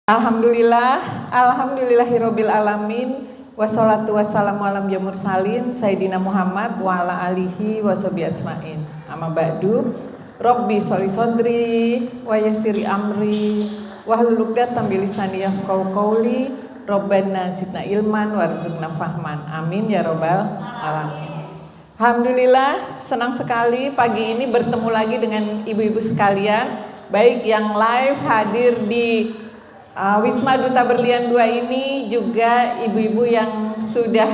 Alhamdulillah, alhamdulillahirabbil alamin. Wassalatu wassalamu ala mursalin Sayyidina Muhammad wa ala alihi washabihi ajmain. Amma ba'du. Rabbi sholli sodri wa yassiri amri wahlul 'uqdatam min lisani yafqahu qawli. Rabbana zidna ilman warzuqna fahman. Amin ya rabbal alamin. Alhamdulillah, senang sekali pagi ini bertemu lagi dengan ibu-ibu sekalian, baik yang live hadir di Wisma Duta Berlian 2 ini, juga ibu-ibu yang sudah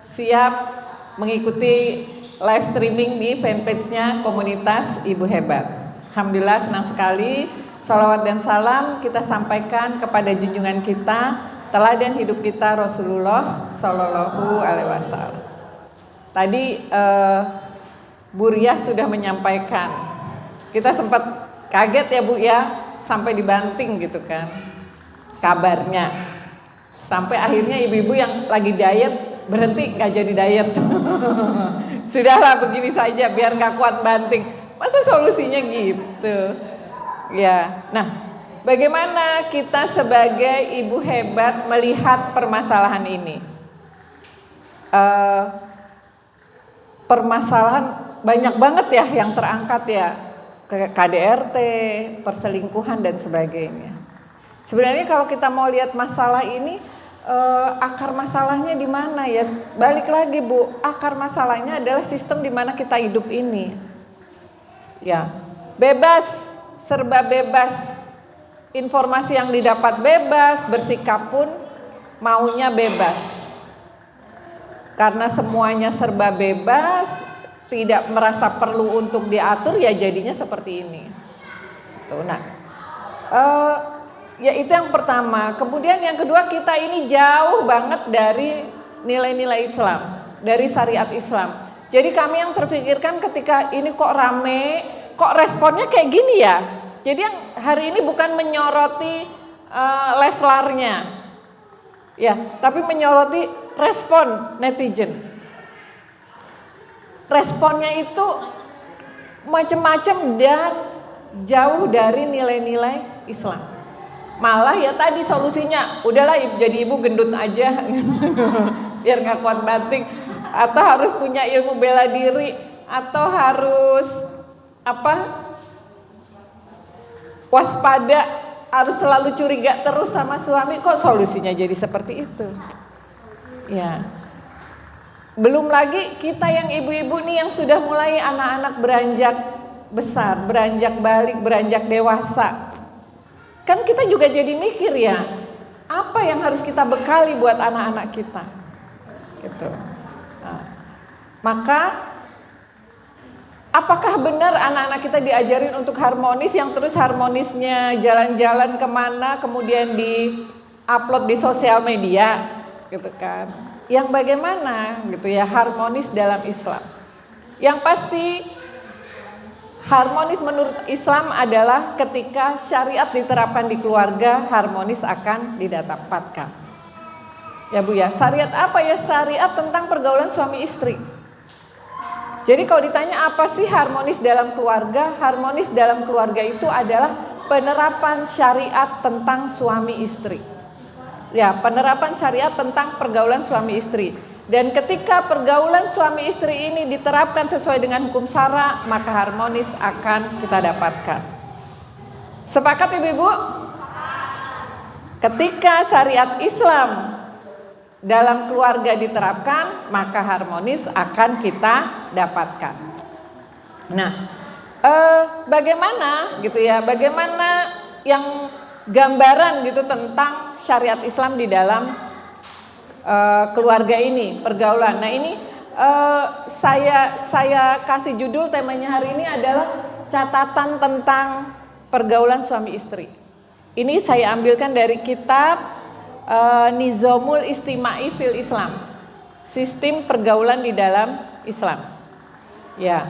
siap mengikuti live streaming di fanpage-nya komunitas Ibu Hebat. Alhamdulillah, senang sekali. Salawat dan salam kita sampaikan kepada junjungan kita, teladan hidup kita Rasulullah Shallallahu Alaihi Wasallam. Tadi Bu Riah sudah menyampaikan, kita sempat kaget ya Bu ya, sampai dibanting gitu kan kabarnya, sampai akhirnya ibu-ibu yang lagi diet berhenti, nggak jadi diet. Sudahlah begini saja biar nggak kuat banting. Masa solusinya gitu ya. Nah, bagaimana kita sebagai ibu hebat melihat permasalahan ini? Permasalahan banyak banget ya yang terangkat ya, KDRT, perselingkuhan dan sebagainya. Sebenarnya kalau kita mau lihat masalah ini, akar masalahnya di mana ya? Balik lagi Bu, akar masalahnya adalah sistem di mana kita hidup ini. Ya, bebas, serba bebas, informasi yang didapat bebas, bersikap pun maunya bebas. Karena semuanya serba bebas, tidak merasa perlu untuk diatur, ya jadinya seperti ini. Tuh, nah. Ya itu yang pertama. Kemudian yang kedua, kita ini jauh banget dari nilai-nilai Islam, dari syariat Islam. Jadi kami yang terpikirkan ketika ini kok rame, kok responnya kayak gini ya. Jadi yang hari ini bukan menyoroti Leslarnya, ya, tapi menyoroti respon netizen. Responnya itu macam-macam dan jauh dari nilai-nilai Islam. Malah ya tadi solusinya, udahlah jadi ibu gendut aja biar gak kuat banting, atau harus punya ilmu bela diri, atau harus waspada, harus selalu curiga terus sama suami. Kok solusinya jadi seperti itu ya? Belum lagi kita yang ibu-ibu nih yang sudah mulai anak-anak beranjak besar, beranjak balik, beranjak dewasa. Kan kita juga jadi mikir ya, apa yang harus kita bekali buat anak-anak kita, gitu. Nah, maka apakah benar anak-anak kita diajarin untuk harmonis, yang terus harmonisnya jalan-jalan kemana, kemudian di-upload di sosial media, gitu kan? Yang bagaimana, gitu ya, harmonis dalam Islam? Yang pasti harmonis menurut Islam adalah ketika syariat diterapkan di keluarga, harmonis akan didapatkan. Ya Bu ya, syariat apa ya? Syariat tentang pergaulan suami istri. Jadi kalau ditanya apa sih harmonis dalam keluarga? Harmonis dalam keluarga itu adalah penerapan syariat tentang suami istri. Ya, penerapan syariat tentang pergaulan suami istri. Dan ketika pergaulan suami istri ini diterapkan sesuai dengan hukum syara, maka harmonis akan kita dapatkan. Sepakat ibu-ibu? Ketika syariat Islam dalam keluarga diterapkan, maka harmonis akan kita dapatkan. Nah, bagaimana gitu ya? Bagaimana yang gambaran gitu tentang syariat Islam di dalam keluarga ini, pergaulan. Nah ini saya kasih judul, temanya hari ini adalah catatan tentang pergaulan suami istri. Ini saya ambilkan dari kitab Nizamul Istima'i fil Islam, sistem pergaulan di dalam Islam. Ya,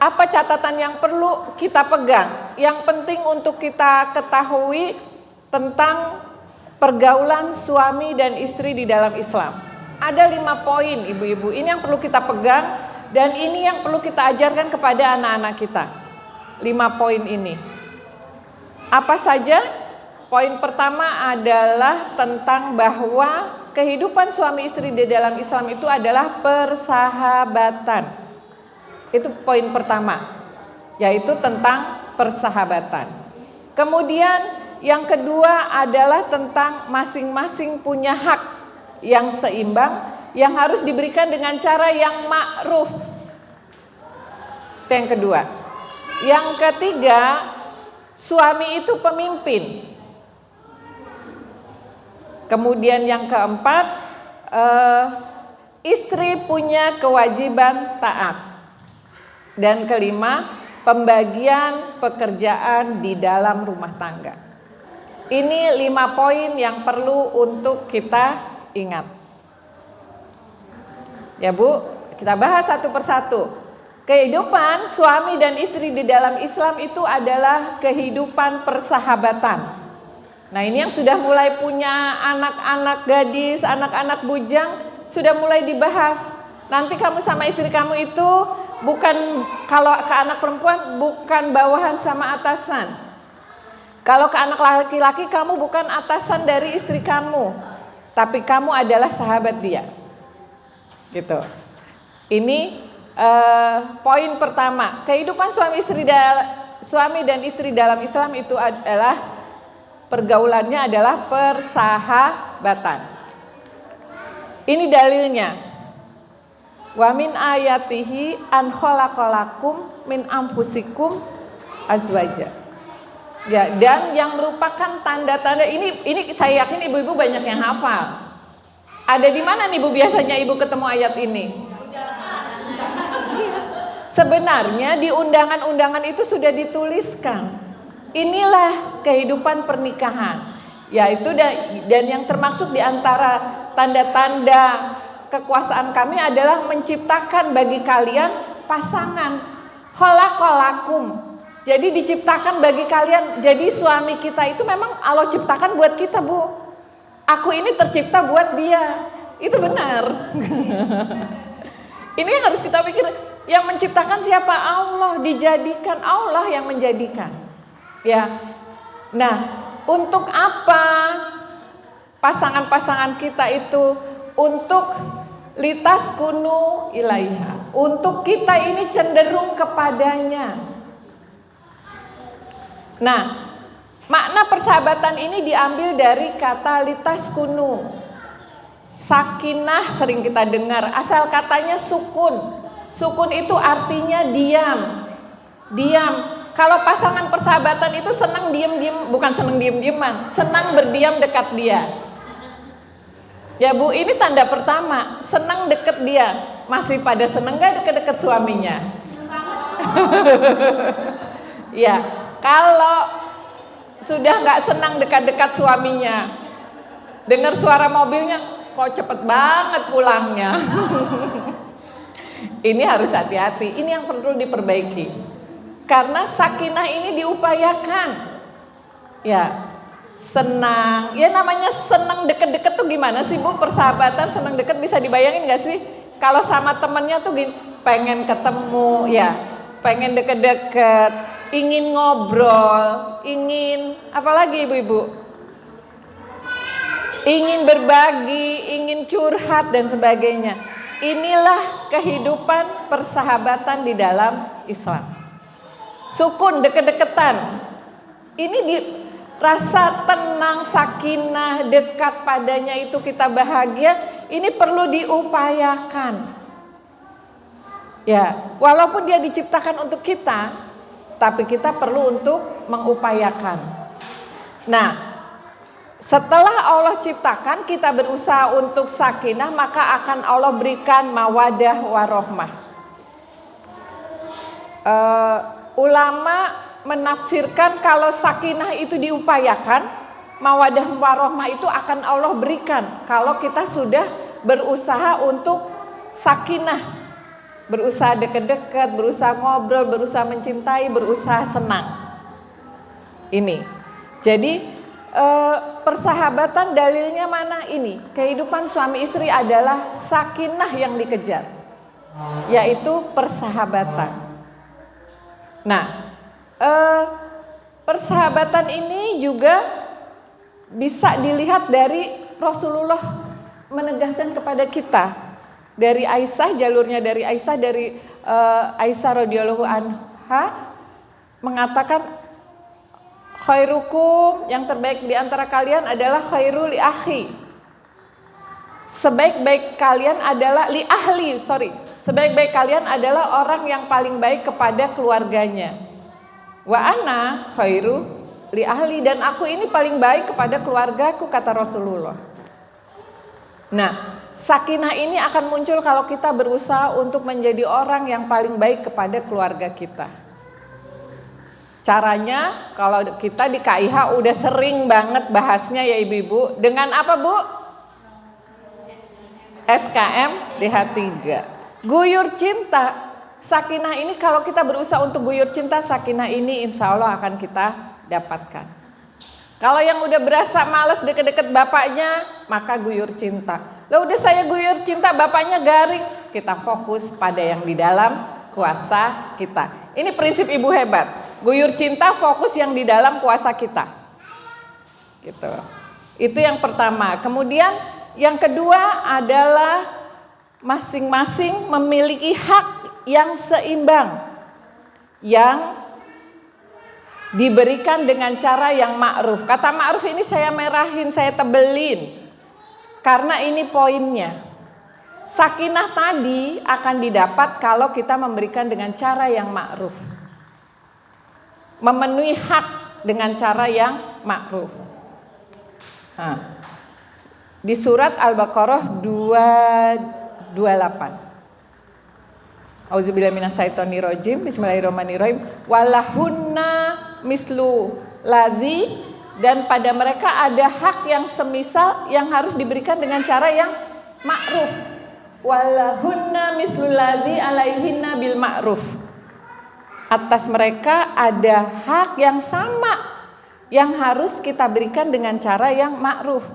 apa catatan yang perlu kita pegang, yang penting untuk kita ketahui tentang pergaulan suami dan istri di dalam Islam? Ada 5 poin ibu-ibu, ini yang perlu kita pegang dan ini yang perlu kita ajarkan kepada anak-anak kita. 5 poin ini apa saja? Poin pertama adalah tentang bahwa kehidupan suami istri di dalam Islam itu adalah persahabatan. Itu poin pertama, yaitu tentang persahabatan. Kemudian yang kedua adalah tentang masing-masing punya hak yang seimbang, yang harus diberikan dengan cara yang ma'ruf. Itu yang kedua. Yang ketiga, suami itu pemimpin. Kemudian yang keempat, istri punya kewajiban taat. Dan kelima, pembagian pekerjaan di dalam rumah tangga. Ini 5 poin yang perlu untuk kita ingat. Ya Bu, kita bahas satu persatu. Kehidupan suami dan istri di dalam Islam itu adalah kehidupan persahabatan. Nah, ini yang sudah mulai punya anak-anak gadis, anak-anak bujang, sudah mulai dibahas. Nanti kamu sama istri kamu itu bukan, kalau ke anak perempuan bukan bawahan sama atasan. Kalau ke anak laki-laki kamu bukan atasan dari istri kamu, tapi kamu adalah sahabat dia. Gitu. Ini poin pertama. Kehidupan suami dan istri dalam Islam itu adalah pergaulannya adalah persahabatan. Ini dalilnya. Wa min ayatihi an khalaqalakum min anfusikum azwaja. Ya, dan yang merupakan tanda-tanda ini saya yakin ibu-ibu banyak yang hafal. Ada di mana nih Bu biasanya ibu ketemu ayat ini? Sebenarnya di undangan-undangan itu sudah dituliskan. Inilah kehidupan pernikahan. Yaitu dan yang termasuk di antara tanda-tanda kekuasaan kami adalah menciptakan bagi kalian pasangan. Khalaqalakum. Jadi diciptakan bagi kalian. Jadi suami kita itu memang Allah ciptakan buat kita Bu. Aku ini tercipta buat dia. Itu benar. Ini yang harus kita pikir. Yang menciptakan siapa? Allah. Dijadikan Allah yang menjadikan. Ya. Nah, untuk apa pasangan-pasangan kita itu? Untuk litas kunu ilaiha. Untuk kita ini cenderung kepadanya. Nah, makna persahabatan ini diambil dari kata litas kunu. Sakinah sering kita dengar, asal katanya sukun. Sukun itu artinya diam. Diam. Kalau pasangan persahabatan itu senang diam-diam, bukan senang diam-diaman, senang berdiam dekat dia. Ya Bu, ini tanda pertama, senang deket dia. Masih pada senang gak deket-deket suaminya? Ya, kalau sudah gak senang dekat-dekat suaminya, dengar suara mobilnya, kok cepet banget pulangnya. Ini harus hati-hati, ini yang perlu diperbaiki. Karena sakinah ini diupayakan. Ya, senang, ya namanya senang deket-deket tuh gimana sih Bu? Persahabatan senang deket bisa dibayangin gak sih? Kalau sama temennya tuh gini, pengen ketemu, ya, pengen deket-deket, ingin ngobrol, ingin apalagi ibu-ibu? Ingin berbagi, ingin curhat dan sebagainya. Inilah kehidupan persahabatan di dalam Islam. Sukun, deket-deketan. Ini rasa tenang, sakinah, dekat padanya itu kita bahagia, ini perlu diupayakan. Ya, walaupun dia diciptakan untuk kita, tapi kita perlu untuk mengupayakan. Nah, setelah Allah ciptakan, kita berusaha untuk sakinah, maka akan Allah berikan mawadah warohmah. Ulama menafsirkan kalau sakinah itu diupayakan, mawadah warohmah itu akan Allah berikan kalau kita sudah berusaha untuk sakinah, berusaha deket-deket, berusaha ngobrol, berusaha mencintai, berusaha senang. Ini, jadi persahabatan dalilnya mana ini? Kehidupan suami istri adalah sakinah yang dikejar, yaitu persahabatan. Nah, persahabatan ini juga bisa dilihat dari Rasulullah menegaskan kepada kita. Dari Aisyah, jalurnya dari Aisyah, Aisyah radhiyallahu anha mengatakan khairukum, yang terbaik di antara kalian adalah khairul li akhi. Sebaik-baik kalian adalah sebaik-baik kalian adalah orang yang paling baik kepada keluarganya. Wa ana khairu li ahli, dan aku ini paling baik kepada keluargaku, kata Rasulullah. Nah, sakinah ini akan muncul kalau kita berusaha untuk menjadi orang yang paling baik kepada keluarga kita. Caranya, kalau kita di KIH udah sering banget bahasnya ya ibu-ibu, dengan apa bu? SKM DH3, guyur cinta. Sakinah ini kalau kita berusaha untuk guyur cinta, sakinah ini insya Allah akan kita dapatkan. Kalau yang udah berasa males deket-deket bapaknya, maka guyur cinta. Lah udah saya guyur cinta, bapaknya garing, kita fokus pada yang di dalam kuasa kita. Ini prinsip ibu hebat. Guyur cinta, fokus yang di dalam kuasa kita. Gitu. Itu yang pertama. Kemudian yang kedua adalah masing-masing memiliki hak yang seimbang, yang diberikan dengan cara yang ma'ruf. Kata ma'ruf ini saya merahin, saya tebelin, karena ini poinnya. Sakinah tadi akan didapat kalau kita memberikan dengan cara yang ma'ruf, memenuhi hak dengan cara yang ma'ruf. Nah, di surat Al-Baqarah 228. Auzubillahi minasyaitonirrajim. Bismillahirrahmanirrahim. Walahunna mislu ladzi, dan pada mereka ada hak yang semisal yang harus diberikan dengan cara yang ma'ruf. Walahunna mislu ladzi alaihinna bil ma'ruf. Atas mereka ada hak yang sama yang harus kita berikan dengan cara yang ma'ruf.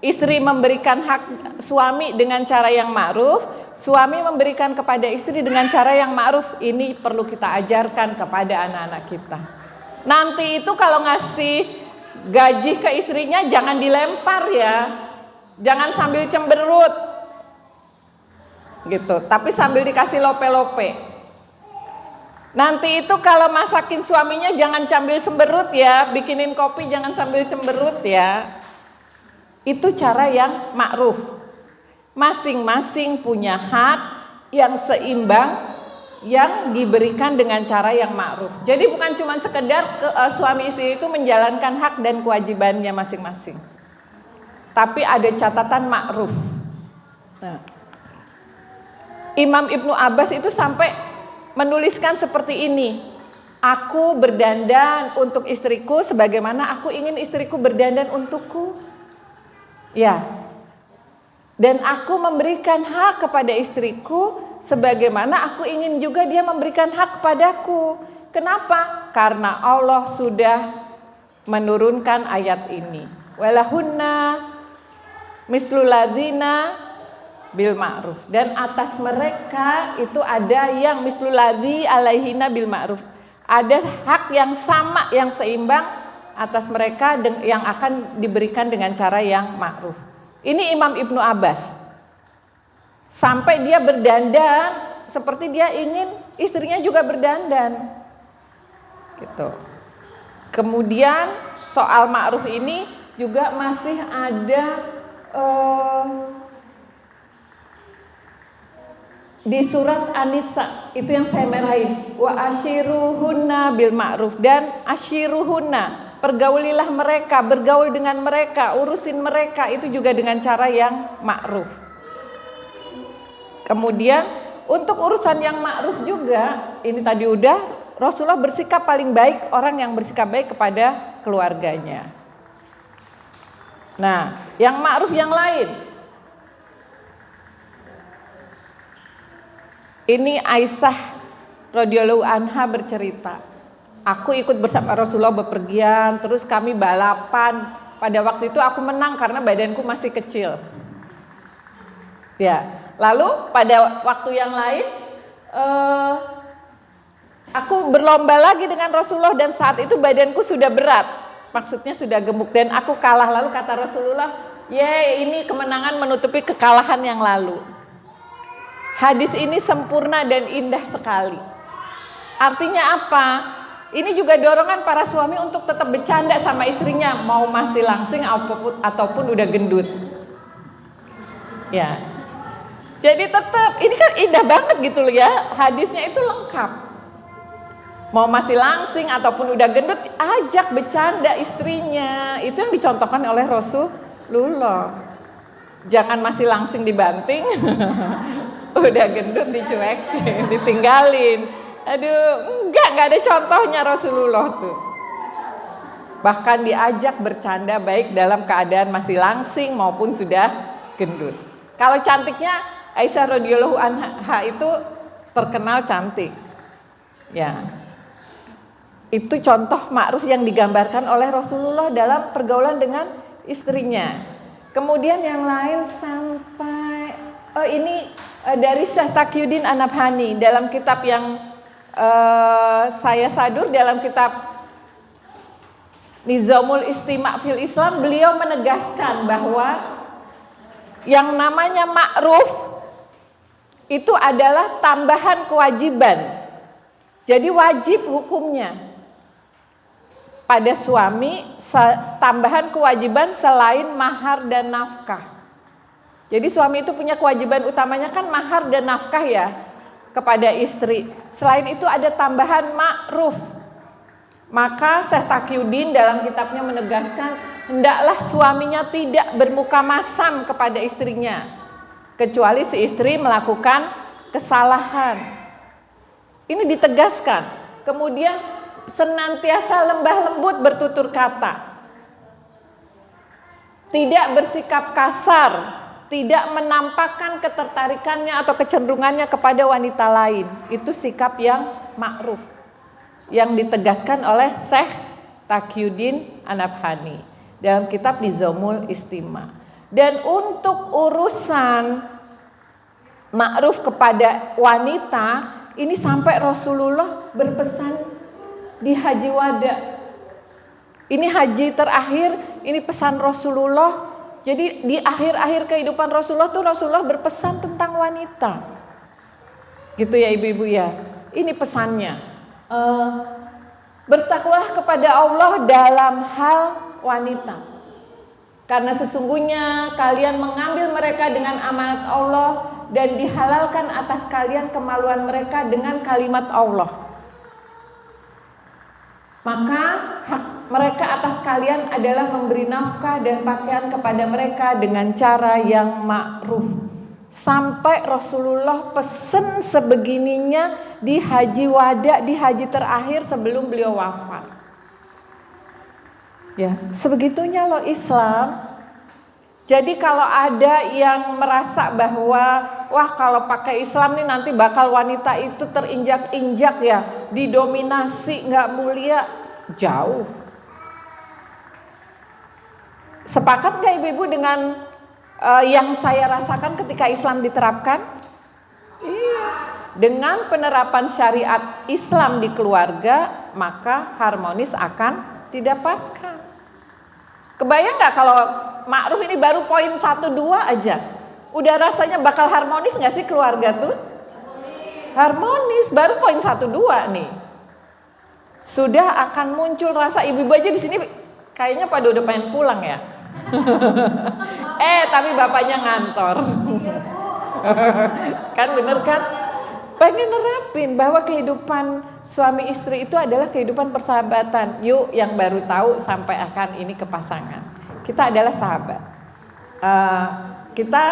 Istri memberikan hak suami dengan cara yang ma'ruf, suami memberikan kepada istri dengan cara yang ma'ruf. Ini perlu kita ajarkan kepada anak-anak kita. Nanti itu kalau ngasih gaji ke istrinya jangan dilempar ya. Jangan sambil cemberut. Gitu, tapi sambil dikasih lope-lope. Nanti itu kalau masakin suaminya jangan sambil cemberut ya, bikinin kopi jangan sambil cemberut ya. Itu cara yang ma'ruf. Masing-masing punya hak yang seimbang yang diberikan dengan cara yang ma'ruf. Jadi bukan cuma sekedar suami istri itu menjalankan hak dan kewajibannya masing-masing, tapi ada catatan ma'ruf. Nah, Imam Ibnu Abbas itu sampai menuliskan seperti ini. Aku berdandan untuk istriku sebagaimana aku ingin istriku berdandan untukku. Ya, dan aku memberikan hak kepada istriku sebagaimana aku ingin juga dia memberikan hak kepadaku. Kenapa? Karena Allah sudah menurunkan ayat ini. Walahunna mislul ladzina bil ma'ruf, dan atas mereka itu ada yang mislul ladzi alaihina bil ma'ruf. Ada hak yang sama, yang seimbang atas mereka yang akan diberikan dengan cara yang ma'ruf. Ini Imam Ibnu Abbas. Sampai dia berdandan seperti dia ingin istrinya juga berdandan. Gitu. Kemudian soal ma'ruf ini juga masih ada di surat An-Nisa, itu yang saya merahin. Wa ashiruhunna bil ma'ruf, dan ashiruhunna, pergaulilah mereka, bergaul dengan mereka, urusin mereka itu juga dengan cara yang ma'ruf. Kemudian untuk urusan yang ma'ruf juga, ini tadi udah, Rasulullah bersikap paling baik, orang yang bersikap baik kepada keluarganya. Nah, yang ma'ruf yang lain. Ini Aisyah radhiyallahu anha bercerita. Aku ikut bersama Rasulullah bepergian, terus kami balapan. Pada waktu itu aku menang karena badanku masih kecil. Ya, lalu pada waktu yang lain, aku berlomba lagi dengan Rasulullah dan saat itu badanku sudah berat. maksudnya sudah gemuk dan aku kalah. Lalu kata Rasulullah, ini kemenangan menutupi kekalahan yang lalu. Hadis ini sempurna dan indah sekali. Artinya apa? Ini juga dorongan para suami untuk tetap bercanda sama istrinya, mau masih langsing ataupun udah gendut. Ya. Jadi tetap, ini kan indah banget gitu loh ya, hadisnya itu lengkap. Mau masih langsing ataupun udah gendut, ajak bercanda istrinya. Itu yang dicontohkan oleh Rasulullah. Jangan masih langsing dibanting, udah gendut dicuekin, ditinggalin. Aduh, enggak ada contohnya Rasulullah tuh. Bahkan diajak bercanda baik dalam keadaan masih langsing maupun sudah gendut. Kalau cantiknya Aisyah radhiyallahu anha itu terkenal cantik. Ya. Itu contoh ma'ruf yang digambarkan oleh Rasulullah dalam pergaulan dengan istrinya. Kemudian yang lain sampai ini dari Syekh Taqiyuddin An-Nabhani dalam kitab yang saya sadur, dalam kitab Nizamul Istima' fil Islam, beliau menegaskan bahwa yang namanya ma'ruf itu adalah tambahan kewajiban. Jadi wajib hukumnya pada suami, tambahan kewajiban selain mahar dan nafkah. Jadi suami itu punya kewajiban utamanya kan mahar dan nafkah ya kepada istri. Selain itu ada tambahan ma'ruf. Maka Syekh Taqiyuddin dalam kitabnya menegaskan, hendaklah suaminya tidak bermuka masam kepada istrinya kecuali si istri melakukan kesalahan. Ini ditegaskan. Kemudian senantiasa lembah lembut bertutur kata. Tidak bersikap kasar, tidak menampakkan ketertarikannya atau kecenderungannya kepada wanita lain. Itu sikap yang ma'ruf yang ditegaskan oleh Syekh Taqiyuddin An-Nabhani dalam kitab Nizamul Istima'. Dan untuk urusan ma'ruf kepada wanita, ini sampai Rasulullah berpesan di Haji Wada. Ini haji terakhir, ini pesan Rasulullah. Jadi di akhir-akhir kehidupan Rasulullah tuh Rasulullah berpesan tentang wanita. Gitu ya ibu-ibu ya. Ini pesannya. Bertakwalah kepada Allah dalam hal wanita. Karena sesungguhnya kalian mengambil mereka dengan amanat Allah dan dihalalkan atas kalian kemaluan mereka dengan kalimat Allah. Maka hak mereka atas kalian adalah memberi nafkah dan pakaian kepada mereka dengan cara yang ma'ruf. Sampai Rasulullah pesen sebegininya di Haji Wada, di haji terakhir sebelum beliau wafat. Ya, sebegitunya loh Islam. Jadi kalau ada yang merasa bahwa wah kalau pakai Islam nih nanti bakal wanita itu terinjak-injak ya, didominasi, nggak mulia, jauh. Sepakat nggak ibu-ibu dengan yang saya rasakan ketika Islam diterapkan? Iya. Dengan penerapan syariat Islam di keluarga, maka harmonis akan didapatkan. Kebayang nggak kalau ma'ruf ini baru poin 1-2 aja, udah rasanya bakal harmonis nggak sih keluarga tuh? Harmonis, baru poin 1-2 nih. Sudah akan muncul rasa, ibu-ibu aja di sini kayaknya pada udah pengen pulang ya. Tapi bapaknya ngantor. Kan bener kan? Pengen nerapin bahwa kehidupan suami istri itu adalah kehidupan persahabatan. Yuk yang baru tahu sampai akan ini ke pasangan. Kita adalah sahabat. Kita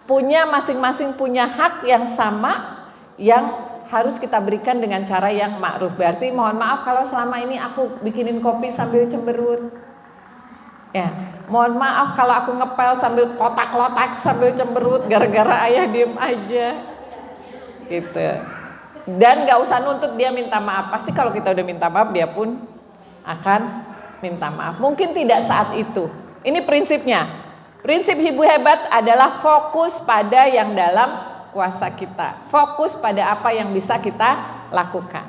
punya masing-masing punya hak yang sama yang harus kita berikan dengan cara yang ma'ruf. Berarti mohon maaf kalau selama ini aku bikinin kopi sambil cemberut. Ya, mohon maaf kalau aku ngepel sambil kotak-kotak sambil cemberut gara-gara ayah diem aja. Gitu. Dan gak usah nuntut dia minta maaf. Pasti kalau kita udah minta maaf dia pun akan minta maaf. Mungkin tidak saat itu. Ini prinsipnya. Prinsip ibu hebat adalah fokus pada yang dalam kuasa kita. Fokus pada apa yang bisa kita lakukan.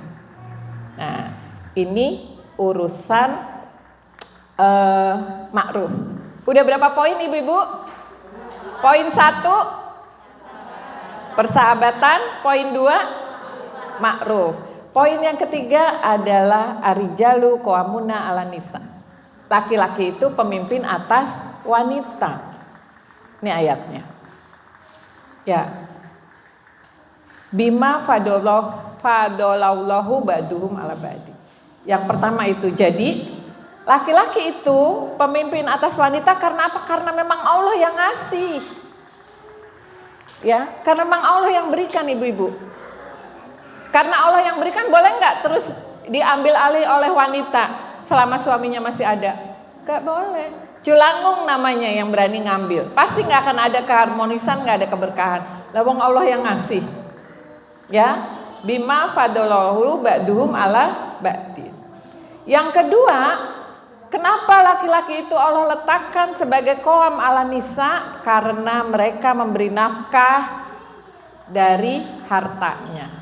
Nah, ini urusan ma'ruf. Udah berapa poin ibu-ibu? Poin 1 persahabatan, poin 2 ma'ruf. Poin yang ketiga adalah arijalu qawwamuna 'alan nisa. Laki-laki itu pemimpin atas wanita. Ini ayatnya. Ya. Bima fadolallahu ba'duhum 'ala ba'di. Yang pertama itu, jadi laki-laki itu pemimpin atas wanita karena apa? Karena memang Allah yang ngasih. Ya, karena memang Allah yang berikan ibu-ibu. Karena Allah yang berikan, boleh nggak terus diambil alih oleh wanita selama suaminya masih ada? Nggak boleh. Culangung namanya yang berani ngambil. Pasti nggak akan ada keharmonisan, nggak ada keberkahan. Lawang Allah yang ngasih. Ya, bima fadolahu ba'duhum 'ala ba'di. Yang kedua, kenapa laki-laki itu Allah letakkan sebagai qawam 'ala nisa? Karena mereka memberi nafkah dari hartanya.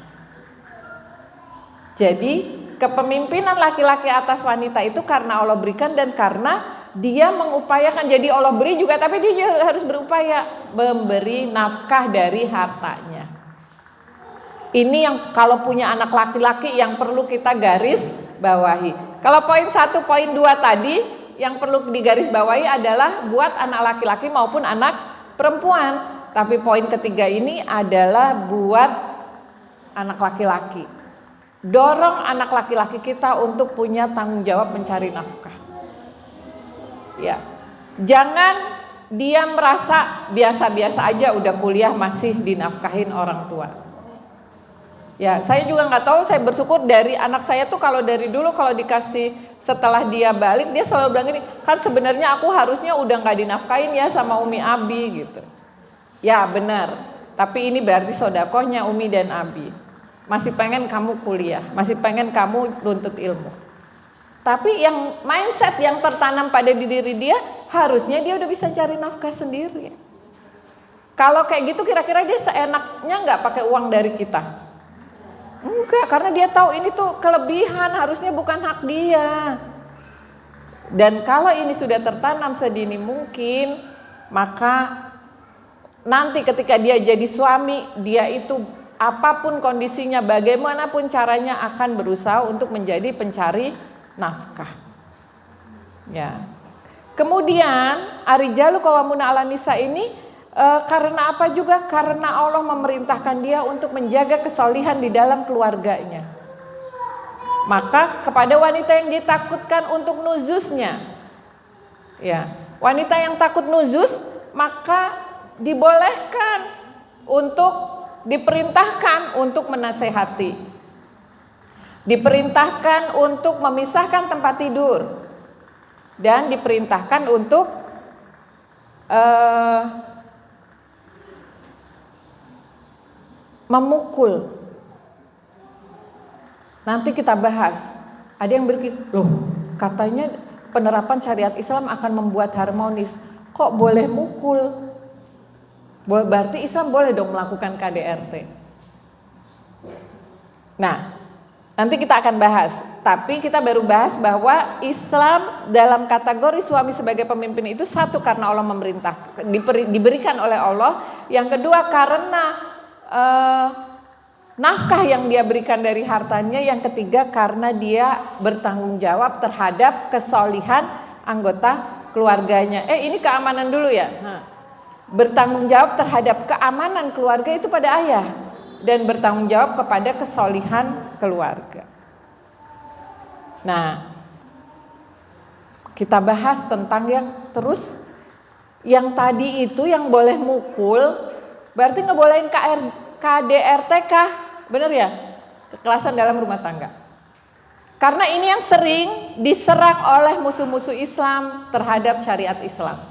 Jadi kepemimpinan laki-laki atas wanita itu karena Allah berikan dan karena dia mengupayakan. Jadi Allah beri juga, tapi dia juga harus berupaya memberi nafkah dari hartanya. Ini yang kalau punya anak laki-laki yang perlu kita garis bawahi. Kalau poin 1, poin 2 tadi yang perlu digaris bawahi adalah buat anak laki-laki maupun anak perempuan. Tapi poin ketiga ini adalah buat anak laki-laki. Dorong anak laki-laki kita untuk punya tanggung jawab mencari nafkah. Ya, jangan dia merasa biasa-biasa aja udah kuliah masih dinafkahin orang tua. Ya, saya juga nggak tahu. Saya bersyukur dari anak saya tuh kalau dari dulu kalau dikasih setelah dia balik dia selalu bilang gini, kan sebenarnya aku harusnya udah nggak dinafkahin ya sama Umi Abi gitu. Ya benar. Tapi ini berarti sodakohnya Umi dan Abi. Masih pengen kamu kuliah, masih pengen kamu nuntut ilmu. Tapi yang mindset yang tertanam pada diri dia, harusnya dia udah bisa cari nafkah sendiri. Kalau kayak gitu kira-kira dia seenaknya nggak pakai uang dari kita? Enggak, karena dia tahu ini tuh kelebihan, harusnya bukan hak dia. Dan kalau ini sudah tertanam sedini mungkin, maka nanti ketika dia jadi suami, dia itu apapun kondisinya, bagaimanapun caranya akan berusaha untuk menjadi pencari nafkah. Ya. Kemudian arijalu qawwamuna 'alan nisa ini karena apa juga? Karena Allah memerintahkan dia untuk menjaga kesolihan di dalam keluarganya. Maka kepada wanita yang ditakutkan untuk nuzusnya, ya, wanita yang takut nuzus maka dibolehkan untuk diperintahkan untuk menasehati, diperintahkan untuk memisahkan tempat tidur, dan diperintahkan untuk memukul. Nanti kita bahas. Ada yang berpikir, loh katanya penerapan syariat Islam akan membuat harmonis, kok boleh mukul? Berarti Islam boleh dong melakukan KDRT. Nah, nanti kita akan bahas. Tapi kita baru bahas bahwa Islam dalam kategori suami sebagai pemimpin itu satu karena Allah memerintah, diberikan oleh Allah. Yang kedua karena nafkah yang dia berikan dari hartanya. Yang ketiga karena dia bertanggung jawab terhadap kesolihan anggota keluarganya. Ini keamanan dulu ya. Bertanggung jawab terhadap keamanan keluarga itu pada ayah, dan bertanggung jawab kepada kesolihan keluarga. Nah, kita bahas tentang yang terus yang tadi itu yang boleh mukul, berarti ngebolehin KDRT kah? Bener ya? Kekerasan dalam rumah tangga. Karena ini yang sering diserang oleh musuh-musuh Islam terhadap syariat Islam.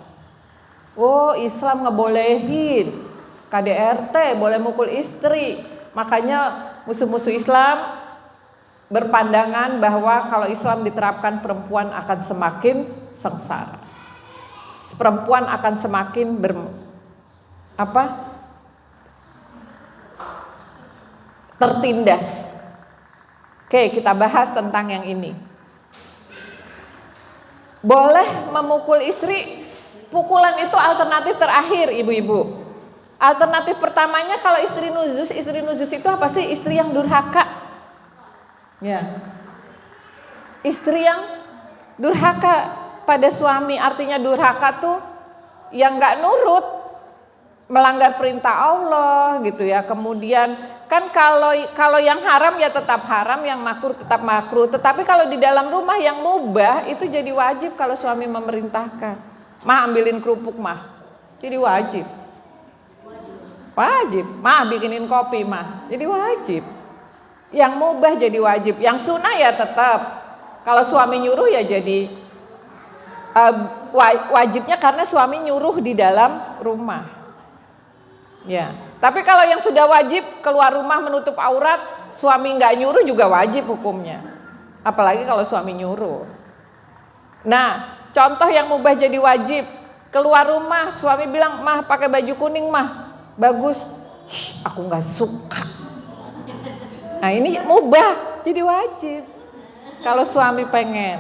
Oh, Islam ngebolehin KDRT, boleh mukul istri. Makanya musuh-musuh Islam berpandangan bahwa kalau Islam diterapkan perempuan akan semakin sengsara. Perempuan akan semakin tertindas. Oke, kita bahas tentang yang ini. boleh memukul istri. Pukulan itu alternatif terakhir, ibu-ibu. Alternatif pertamanya kalau istri nuzuz itu apa sih? Istri yang durhaka. Ya. Istri yang durhaka pada suami, artinya durhaka tuh yang nggak nurut, melanggar perintah Allah gitu ya. Kemudian kan kalau yang haram ya tetap haram, yang makruh tetap makruh. Tetapi kalau di dalam rumah yang mubah itu jadi wajib kalau suami memerintahkan. Mah ambilin kerupuk mah, jadi wajib. Wajib, mah bikinin kopi mah, jadi wajib. Yang mubah jadi wajib, yang sunnah ya tetap. Kalau suami nyuruh ya jadi wajibnya karena suami nyuruh di dalam rumah. Ya, tapi kalau yang sudah wajib keluar rumah menutup aurat, suami nggak nyuruh juga wajib hukumnya. Apalagi kalau suami nyuruh. Nah, contoh yang mubah jadi wajib, keluar rumah suami bilang, mah pakai baju kuning mah, bagus. Aku nggak suka. Nah ini mubah jadi wajib. Kalau suami pengen,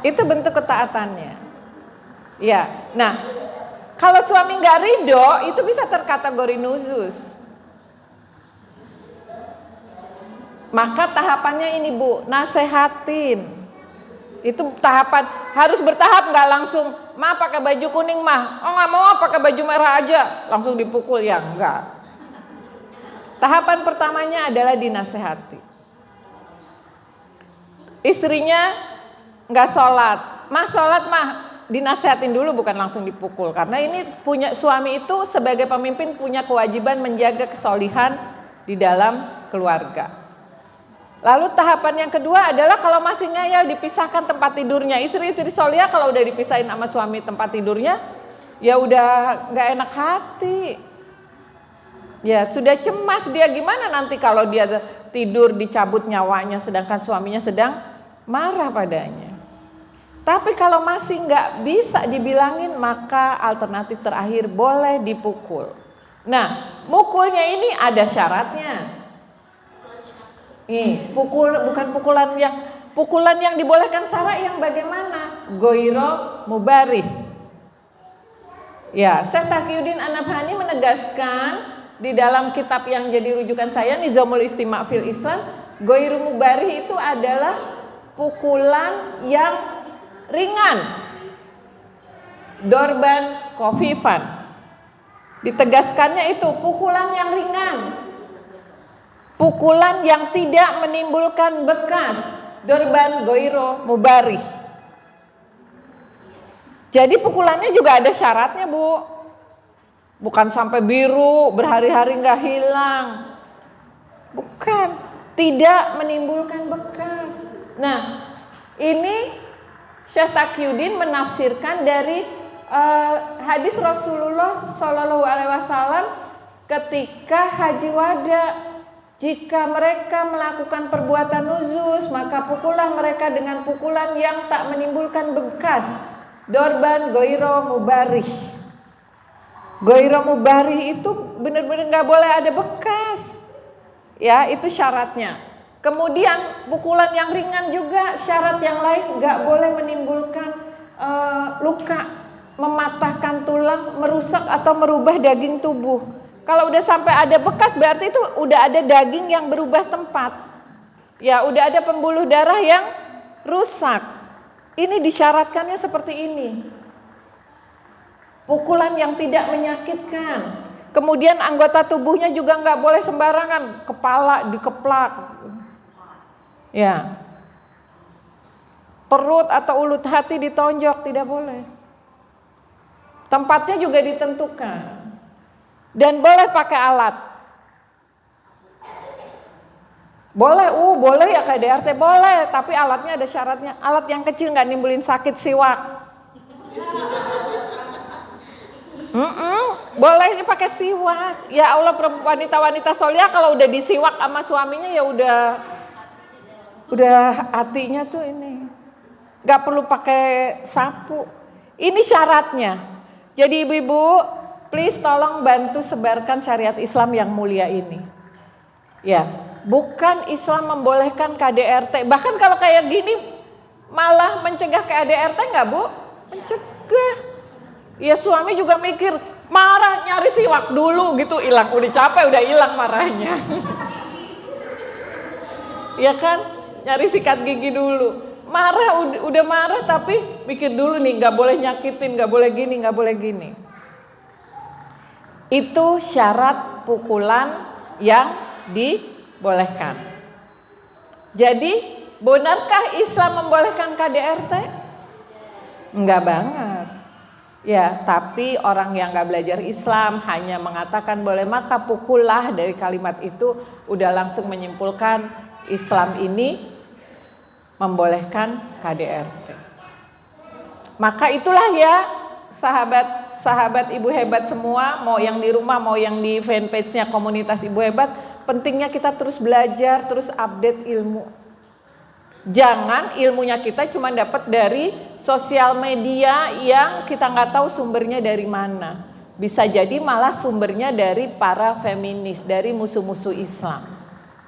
itu bentuk ketaatannya. Ya, nah kalau suami nggak ridho, itu bisa terkategori nuzuz. Maka tahapannya ini Bu, nasehatin. Itu tahapan, harus bertahap, nggak langsung mah pakai baju kuning mah, oh nggak mau pakai baju merah aja langsung dipukul, ya enggak. Tahapan pertamanya adalah dinasehati. Istrinya nggak sholat, mah sholat mah, dinasehatin dulu bukan langsung dipukul, karena ini punya suami itu sebagai pemimpin punya kewajiban menjaga kesolihan di dalam keluarga. Lalu tahapan yang kedua adalah kalau masih ngeyel dipisahkan tempat tidurnya. Istri-istri solihah kalau udah dipisahin sama suami tempat tidurnya, ya udah nggak enak hati. Ya sudah cemas dia, gimana nanti kalau dia tidur dicabut nyawanya sedangkan suaminya sedang marah padanya. Tapi kalau masih nggak bisa dibilangin, maka alternatif terakhir boleh dipukul. Nah, mukulnya ini ada syaratnya. Bukan pukulan yang dibolehkan syara yang bagaimana? Ghaira mubarih. Ya, Syekh Taqiyuddin An-Nabhani menegaskan di dalam kitab yang jadi rujukan saya, Nizamul Istima' fil Islam, ghaira mubarih itu adalah pukulan yang ringan. Dorban khafifan. Ditegaskannya itu pukulan yang ringan. Pukulan yang tidak menimbulkan bekas, dorban ghaira mubarih. Jadi pukulannya juga ada syaratnya Bu, bukan sampai biru berhari-hari nggak hilang, bukan, tidak menimbulkan bekas. Nah ini Syekh Taqiyuddin menafsirkan dari hadis Rasulullah Shallallahu Alaihi Wasallam ketika haji wada. Jika mereka melakukan perbuatan nuzuz, maka pukullah mereka dengan pukulan yang tak menimbulkan bekas. Dorban ghaira mubarih. Ghaira mubarih itu benar-benar nggak boleh ada bekas. Ya, itu syaratnya. Kemudian pukulan yang ringan juga syarat yang lain, nggak boleh menimbulkan luka, mematahkan tulang, merusak atau merubah daging tubuh. Kalau udah sampai ada bekas berarti itu udah ada daging yang berubah tempat. Ya, udah ada pembuluh darah yang rusak. Ini disyaratkannya seperti ini. Pukulan yang tidak menyakitkan. Kemudian anggota tubuhnya juga nggak boleh sembarangan, kepala dikeplak. Ya. Perut atau ulut hati ditonjok, tidak boleh. Tempatnya juga ditentukan. Dan boleh pakai alat. Boleh, boleh ya KDRT boleh, tapi alatnya ada syaratnya. Alat yang kecil nggak nimbulin sakit, siwak. Boleh dipakai siwak. Ya Allah, wanita-wanita solihah kalau udah disiwak sama suaminya ya udah hatinya tuh ini. Nggak perlu pakai sapu. Ini syaratnya. Jadi ibu-ibu, please tolong bantu sebarkan syariat Islam yang mulia ini. Ya, bukan Islam membolehkan KDRT. Bahkan kalau kayak gini, Malah mencegah KDRT nggak Bu? Mencegah. Ya suami juga mikir, marah nyari siwak dulu gitu, hilang, udah capek udah hilang marahnya. Ya kan, nyari sikat gigi dulu. Marah udah marah tapi mikir dulu nih, nggak boleh nyakitin, nggak boleh gini, nggak boleh gini. Itu syarat pukulan yang dibolehkan. Jadi benarkah Islam membolehkan KDRT? Enggak banget. Ya, tapi orang yang nggak belajar Islam hanya mengatakan boleh maka pukullah, dari kalimat itu udah langsung menyimpulkan Islam ini membolehkan KDRT. Maka itulah ya sahabat ibu hebat semua, mau yang di rumah mau yang di fanpage-nya komunitas ibu hebat, pentingnya kita terus belajar, terus update ilmu. Jangan ilmunya kita cuma dapat dari sosial media yang kita nggak tahu sumbernya dari mana. Bisa jadi malah sumbernya dari para feminis, dari musuh-musuh Islam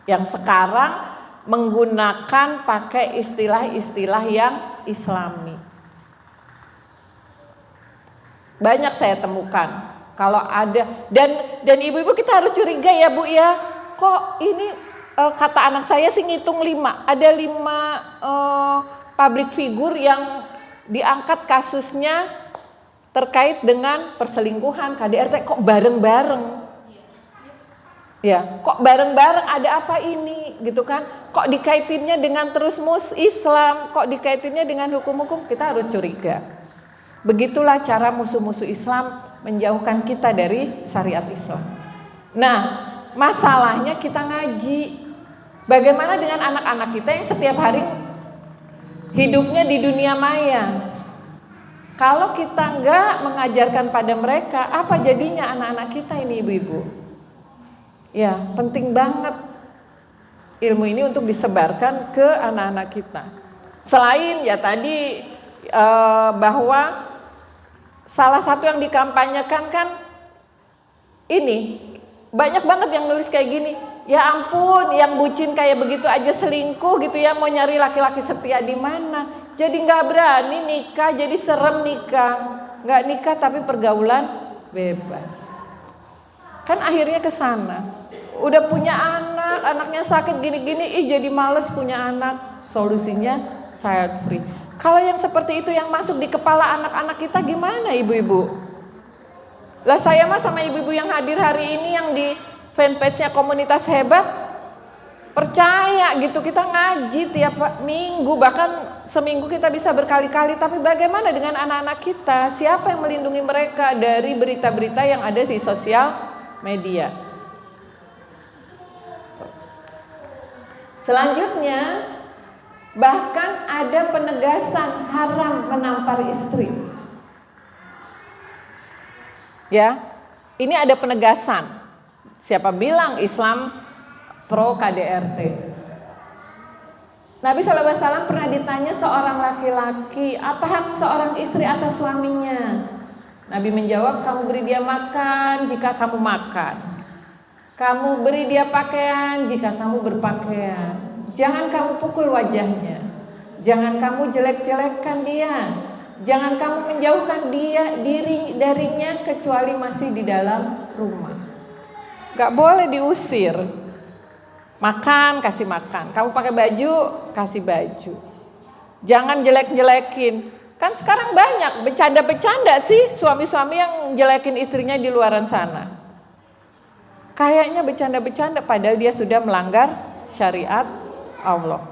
yang sekarang menggunakan pakai istilah-istilah yang Islami. Banyak saya temukan kalau ada, dan ibu-ibu kita harus curiga ya Bu ya, kok ini kata anak saya sih ngitung 5, ada 5 public figure yang diangkat kasusnya terkait dengan perselingkuhan, KDRT, kok bareng-bareng. Ya, kok bareng-bareng, ada apa ini gitu kan? Kok dikaitinnya dengan terus Islam, kok dikaitinnya dengan hukum-hukum, kita harus curiga. Begitulah cara musuh-musuh Islam menjauhkan kita dari syariat Islam. Nah, masalahnya kita ngaji. Bagaimana dengan anak-anak kita yang setiap hari hidupnya di dunia maya? Kalau kita nggak mengajarkan pada mereka, apa jadinya anak-anak kita ini ibu-ibu? Ya, penting banget ilmu ini untuk disebarkan ke anak-anak kita. Selain ya tadi bahwa salah satu yang dikampanyekan kan ini, banyak banget yang nulis kayak gini. Ya ampun, yang bucin kayak begitu aja selingkuh gitu ya, mau nyari laki-laki setia di mana? Jadi nggak berani nikah, jadi serem nikah. Nggak nikah tapi pergaulan bebas. Kan akhirnya ke sana. Udah punya anak, anaknya sakit gini-gini, jadi males punya anak. Solusinya child free. Kalau yang seperti itu yang masuk di kepala anak-anak kita gimana ibu-ibu? Lah saya mah sama ibu-ibu yang hadir hari ini yang di fanpage-nya komunitas hebat, percaya gitu, kita ngaji tiap minggu, bahkan seminggu kita bisa berkali-kali. Tapi bagaimana dengan anak-anak kita? Siapa yang melindungi mereka dari berita-berita yang ada di sosial media? Selanjutnya, bahkan ada penegasan haram menampar istri. Ya, ini ada penegasan. Siapa bilang Islam pro KDRT? Nabi SAW pernah ditanya seorang laki-laki, apa hak seorang istri atas suaminya? Nabi menjawab, kamu beri dia makan jika kamu makan. Kamu beri dia pakaian jika kamu berpakaian. Jangan kamu pukul wajahnya. Jangan kamu jelek-jelekkan dia. Jangan kamu menjauhkan diri darinya kecuali masih di dalam rumah. Gak boleh diusir. Makan, kasih makan. Kamu pakai baju, kasih baju. Jangan jelek-jelekin. Kan sekarang banyak bercanda-bercanda sih suami-suami yang jelekin istrinya di luaran sana. Kayaknya bercanda-bercanda padahal dia sudah melanggar syariat Allah.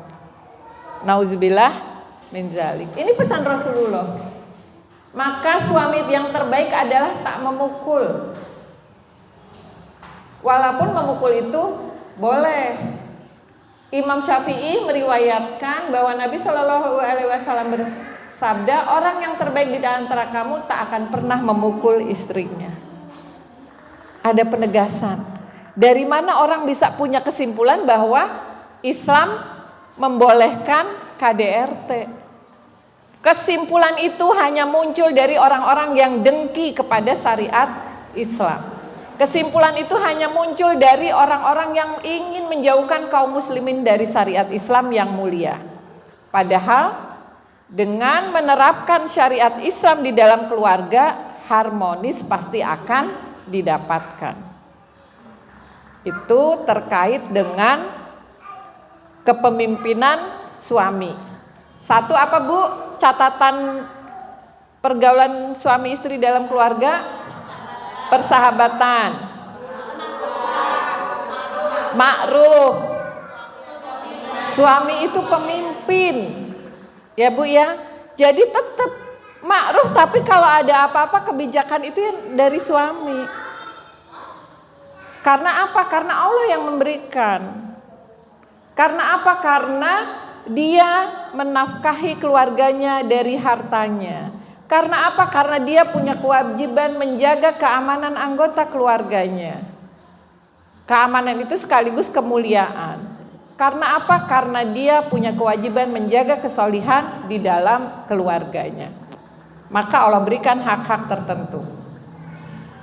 Nauzubillah min zalik. Ini pesan Rasulullah. Maka suami yang terbaik adalah tak memukul. Walaupun memukul itu boleh. Imam Syafi'i meriwayatkan bahwa Nabi SAW bersabda, orang yang terbaik di antara kamu tak akan pernah memukul istrinya. Ada penegasan. Dari mana orang bisa punya kesimpulan bahwa Islam membolehkan KDRT? Kesimpulan itu hanya muncul dari orang-orang yang dengki kepada syariat Islam. Kesimpulan itu hanya muncul dari orang-orang yang ingin menjauhkan kaum muslimin dari syariat Islam yang mulia. Padahal Dengan menerapkan syariat Islam di dalam keluarga, harmonis pasti akan didapatkan. Itu terkait dengan kepemimpinan suami. Satu apa Bu? Catatan pergaulan suami istri dalam keluarga? Persahabatan, ma'ruf. Suami itu pemimpin. Ya Bu ya, jadi tetap ma'ruf, tapi kalau ada apa-apa kebijakan itu yang dari suami. Karena apa? Karena Allah yang memberikan. Karena apa? Karena dia menafkahi keluarganya dari hartanya. Karena apa? Karena dia punya kewajiban menjaga keamanan anggota keluarganya. Keamanan itu sekaligus kemuliaan. Karena apa? Karena dia punya kewajiban menjaga kesolihan di dalam keluarganya. Maka Allah berikan hak-hak tertentu.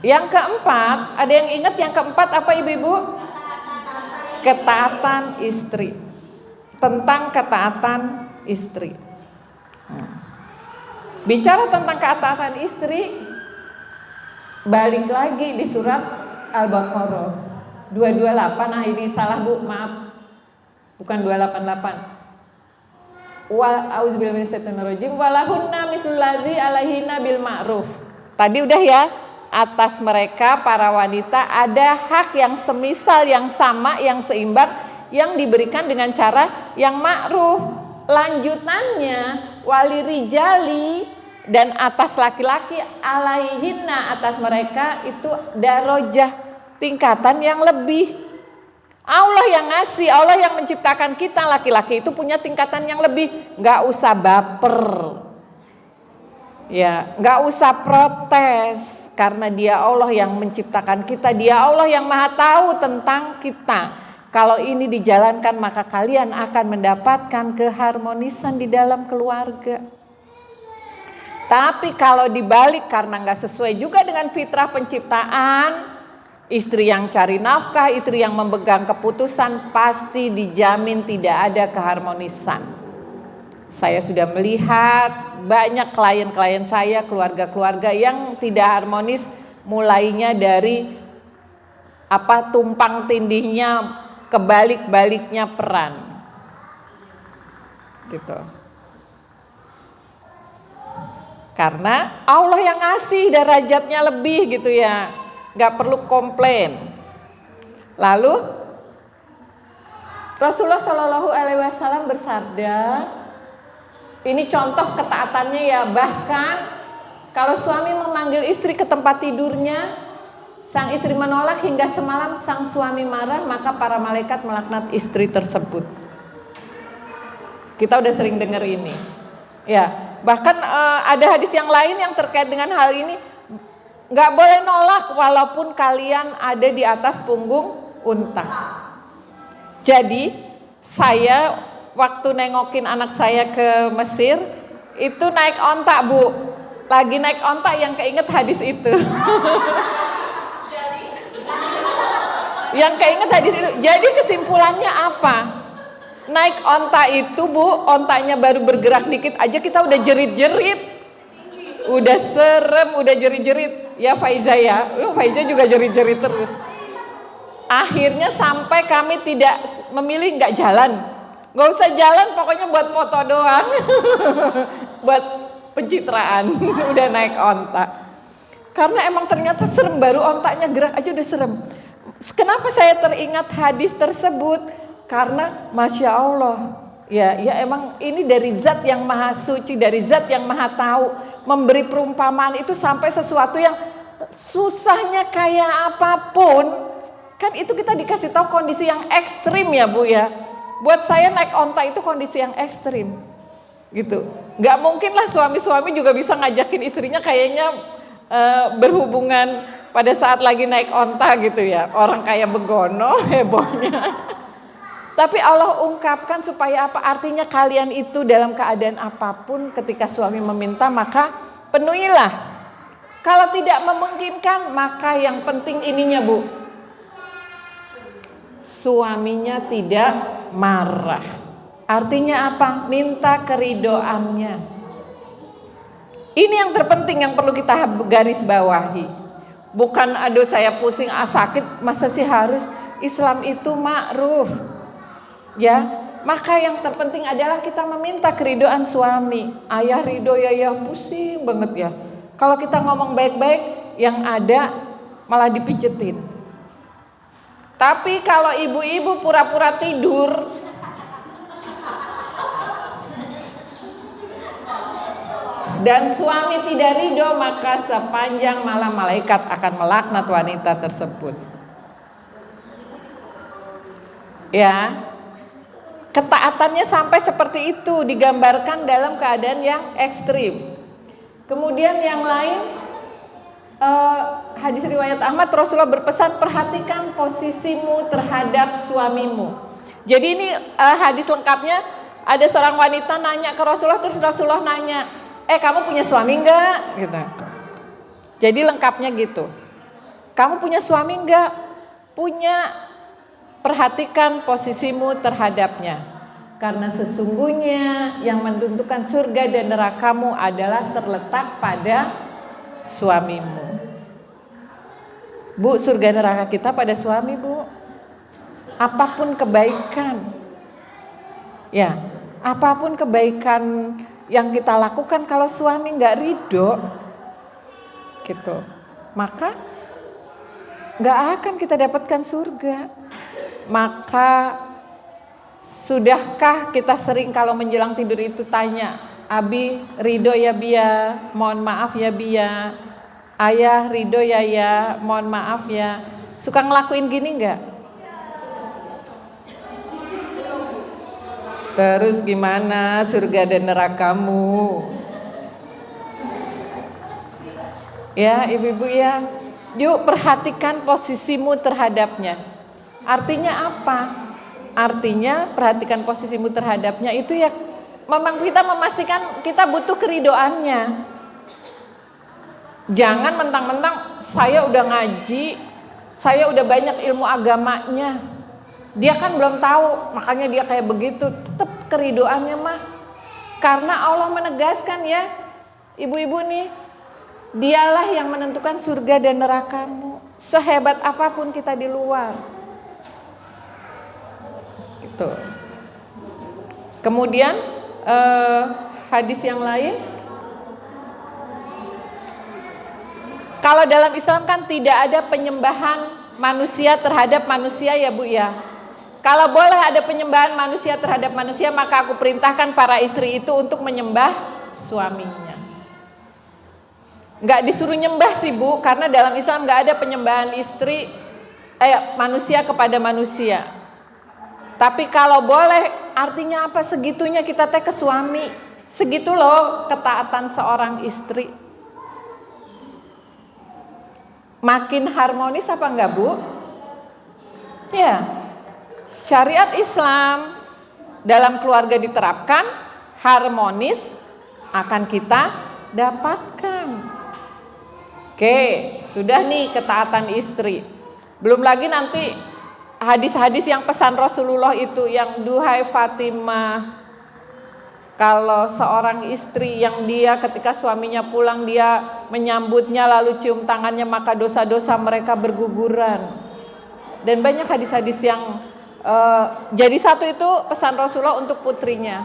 Yang keempat, ada yang ingat yang keempat apa ibu-ibu? Ketaatan istri. Tentang ketaatan istri. Bicara tentang ketaatan istri, balik lagi di surat Al-Baqarah 228. Ini salah Bu, maaf. Bukan 288. Auzubillahi minasyaitonirrajim. Walahunna mislul ladzi alaihinna bil ma'ruf. Tadi udah ya, atas mereka para wanita ada hak yang semisal, yang sama, yang seimbang, yang diberikan dengan cara yang ma'ruf. Lanjutannya walirijali, dan atas laki-laki alaihinna, atas mereka itu darajah, tingkatan yang lebih. Allah yang ngasih, Allah yang menciptakan kita, laki-laki itu punya tingkatan yang lebih. Gak usah baper, ya, gak usah protes, karena dia Allah yang menciptakan kita, dia Allah yang maha tahu tentang kita. Kalau ini dijalankan maka kalian akan mendapatkan keharmonisan di dalam keluarga. Tapi kalau dibalik karena gak sesuai juga dengan fitrah penciptaan, istri yang cari nafkah, istri yang memegang keputusan, pasti dijamin tidak ada keharmonisan. Saya sudah melihat banyak klien-klien saya, keluarga-keluarga yang tidak harmonis, mulainya dari tumpang tindihnya, kebalik-baliknya peran. Gitu. Karena Allah yang ngasih derajatnya lebih gitu ya. Gak perlu komplain. Lalu Rasulullah Shallallahu Alaihi Wasallam bersabda, ini contoh ketaatannya ya. Bahkan kalau suami memanggil istri ke tempat tidurnya, sang istri menolak hingga semalam sang suami marah, maka para malaikat melaknat istri tersebut. Kita udah sering dengar ini. Ya, bahkan ada hadis yang lain yang terkait dengan hal ini. Gak boleh nolak walaupun kalian ada di atas punggung unta. Jadi saya waktu nengokin anak saya ke Mesir, itu naik onta Bu. Lagi naik onta yang keinget hadis itu. Yang keinget hadis itu. Jadi kesimpulannya apa? Naik onta itu Bu, ontanya baru bergerak dikit aja kita udah jerit-jerit. Udah serem, udah jerit-jerit. Ya Faiza ya, Faiza juga jerit-jerit terus. Akhirnya sampai kami tidak memilih nggak jalan. Nggak usah jalan, pokoknya buat foto doang. Buat pencitraan. Udah naik onta. Karena emang ternyata serem, baru ontanya gerak aja udah serem. Kenapa saya teringat hadis tersebut? Karena Masya Allah, ya emang ini dari zat yang maha suci, dari zat yang maha tahu. Memberi perumpamaan itu sampai sesuatu yang susahnya kayak apapun, kan itu kita dikasih tahu kondisi yang ekstrim ya Bu ya. Buat saya naik onta itu kondisi yang ekstrim gitu. Gak mungkin lah suami-suami juga bisa ngajakin istrinya kayaknya berhubungan pada saat lagi naik onta gitu ya. Orang kayak begono hebohnya. Tapi Allah ungkapkan supaya apa? Artinya kalian itu dalam keadaan apapun ketika suami meminta maka penuhilah. Kalau tidak memungkinkan maka yang penting ininya Bu. Suaminya tidak marah. Artinya apa? Minta keridoannya. Ini yang terpenting yang perlu kita garis bawahi. Bukan aduh saya pusing sakit, masa sih harus. Islam itu ma'ruf. Ya, maka yang terpenting adalah kita meminta keridhaan suami. Ayah ridho ya pusing banget ya. Kalau kita ngomong baik-baik, yang ada malah dipijetin. Tapi kalau ibu-ibu pura-pura tidur, dan suami tidak ridho, maka sepanjang malam malaikat akan melaknat wanita tersebut. Ya, ketaatannya sampai seperti itu, digambarkan dalam keadaan yang ekstrim. Kemudian yang lain, hadis riwayat Ahmad, Rasulullah berpesan, perhatikan posisimu terhadap suamimu. Jadi ini hadis lengkapnya, ada seorang wanita nanya ke Rasulullah, terus Rasulullah nanya, kamu punya suami enggak? Gitu. Jadi lengkapnya gitu. Kamu punya suami enggak? Punya. Perhatikan posisimu terhadapnya. Karena sesungguhnya yang menentukan surga dan nerakamu adalah terletak pada suamimu. Bu, surga neraka kita pada suami, Bu. Apapun kebaikan. Ya, apapun kebaikan yang kita lakukan, kalau suami nggak ridho gitu, maka nggak akan kita dapatkan surga. Maka sudahkah kita sering kalau menjelang tidur itu tanya, Abi ridho ya Bia, mohon maaf ya Bia, Ayah ridho ya, mohon maaf ya. Suka ngelakuin gini nggak? Terus gimana surga dan nerakamu? Ya ibu-ibu ya, yuk perhatikan posisimu terhadapnya. Artinya apa? Artinya perhatikan posisimu terhadapnya itu ya, memang kita memastikan kita butuh keridhoannya. Jangan mentang-mentang saya udah ngaji, saya udah banyak ilmu agamanya, dia kan belum tahu, makanya dia kayak begitu. Tetap keridhoannya mah, karena Allah menegaskan ya, ibu-ibu nih, dialah yang menentukan surga dan nerakamu. Sehebat apapun kita di luar, gitu. Kemudian hadis yang lain, kalau dalam Islam kan tidak ada penyembahan manusia terhadap manusia ya Bu ya. Kalau boleh ada penyembahan manusia terhadap manusia, maka aku perintahkan para istri itu untuk menyembah suaminya. Nggak disuruh nyembah sih Bu, karena dalam Islam nggak ada penyembahan manusia kepada manusia. Tapi kalau boleh, artinya apa? Segitunya kita teh ke suami. Segitu loh ketaatan seorang istri. Makin harmonis apa enggak Bu? Ya, syariat Islam dalam keluarga diterapkan, harmonis akan kita dapatkan. Oke, sudah nih ketaatan istri. Belum lagi nanti hadis-hadis yang pesan Rasulullah itu, yang duhai Fatimah, kalau seorang istri yang dia ketika suaminya pulang dia menyambutnya lalu cium tangannya, maka dosa-dosa mereka berguguran. Dan banyak hadis-hadis yang jadi satu itu pesan Rasulullah untuk putrinya.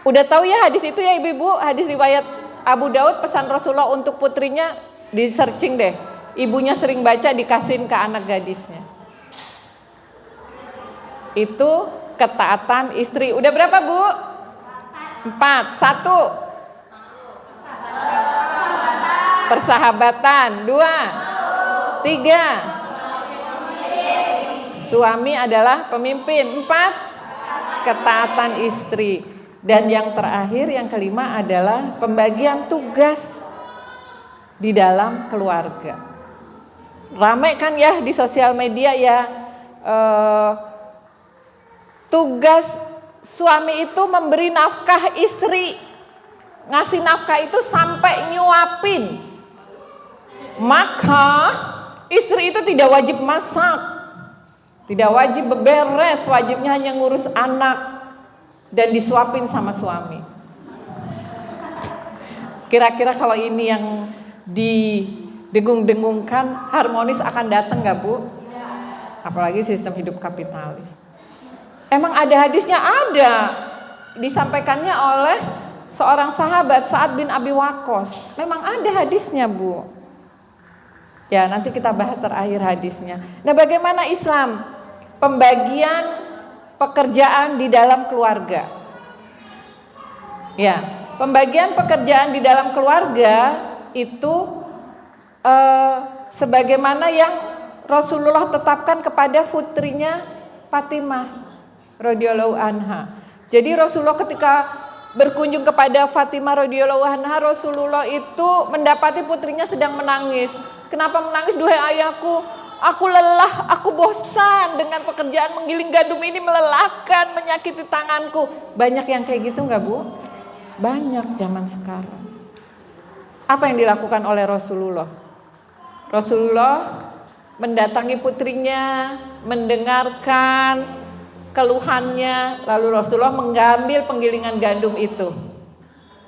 Udah tahu ya hadis itu ya ibu-ibu, hadis riwayat Abu Daud, pesan Rasulullah untuk putrinya, di searching deh. Ibunya sering baca, dikasihin ke anak gadisnya. Itu ketaatan istri. Udah berapa Bu? 4. 1 persahabatan. 2 3 suami adalah pemimpin. 4 ketaatan istri. Dan yang terakhir, yang kelima adalah pembagian tugas di dalam keluarga. Ramai kan ya di sosial media ya, tugas suami itu memberi nafkah istri. Ngasih nafkah itu sampai nyuapin. Maka istri itu tidak wajib masak, tidak wajib beberes, wajibnya hanya ngurus anak dan disuapin sama suami. Kira-kira kalau ini yang didengung-dengungkan harmonis akan datang nggak Bu? Apalagi sistem hidup kapitalis. Emang ada hadisnya? Ada. Disampaikannya oleh seorang sahabat Sa'ad bin Abi Waqqas. Memang ada hadisnya Bu. Ya nanti kita bahas terakhir hadisnya. Nah bagaimana Islam pembagian pekerjaan di dalam keluarga? Ya, pembagian pekerjaan di dalam keluarga itu sebagaimana yang Rasulullah tetapkan kepada putrinya Fatimah radhiyallahu anha. Jadi Rasulullah ketika berkunjung kepada Fatimah radhiyallahu anha, Rasulullah itu mendapati putrinya sedang menangis. Kenapa menangis? Duhai ayahku, aku lelah, aku bosan dengan pekerjaan menggiling gandum ini, melelahkan, menyakiti tanganku. Banyak yang kayak gitu nggak Bu? Banyak zaman sekarang. Apa yang dilakukan oleh Rasulullah? Rasulullah mendatangi putrinya, mendengarkan keluhannya, lalu Rasulullah mengambil penggilingan gandum itu.